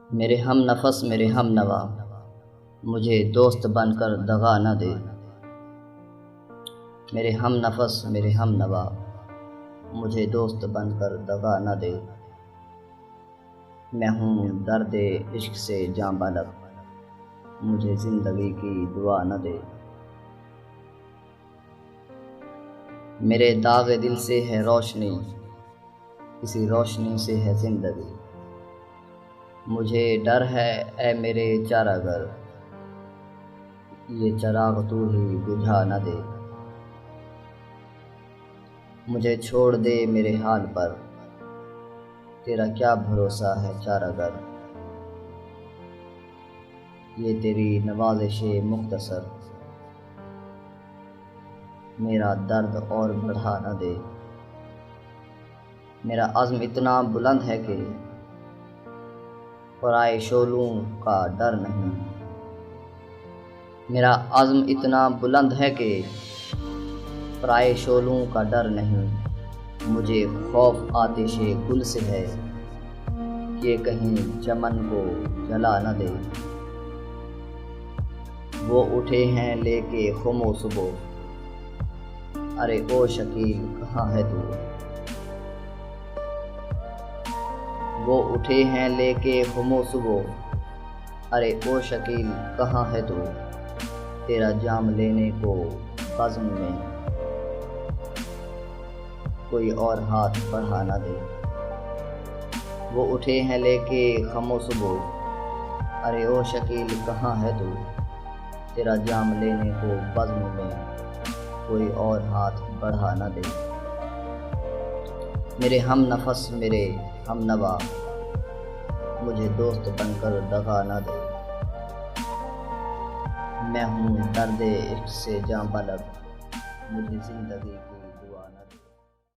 मेरे हम नफस मेरे हम नवा, मुझे दोस्त बनकर दगा न दे। मेरे हम नफस मेरे हम नवा, मुझे दोस्त बनकर दगा न दे। मैं हूँ दर्द इश्क से जां बलब, मुझे ज़िंदगी की दुआ न दे। मेरे दाग दिल से है रोशनी, इसी रोशनी से है ज़िंदगी। मुझे डर है ऐ मेरे चारागर, ये चराग तू ही बुझा न दे। मुझे छोड़ दे मेरे हाल पर, तेरा क्या भरोसा है चारागर। ये तेरी नवाज़िशे मुख्तसर, मेरा दर्द और बढ़ा न दे। मेरा अज़्म इतना बुलंद है कि पराए शोलों का डर नहीं। मेरा अज़्म इतना बुलंद है कि पराए शोलों का डर नहीं। मुझे खौफ आतिशे गुल से है कि कहीं चमन को जला न दे। वो उठे हैं लेके खुमो सुबह, अरे ओ शकील कहाँ है तू। वो उठे हैं लेके खुमो सुबह, अरे ओ शकील कहाँ है तू। तेरा जाम लेने को बज़्म में कोई और हाथ बढ़ा न दे। वो उठे हैं लेके खमो सुबह, अरे ओ शकील कहाँ है तू। तेरा जाम लेने को बज़्म में कोई और हाथ बढ़ा न दे। मेरे हम नफस मेरे हम नवा, मुझे दोस्त बनकर दगा न दे। मैं हूँ दर्द इश्क से जां बलब, मुझे ज़िंदगी की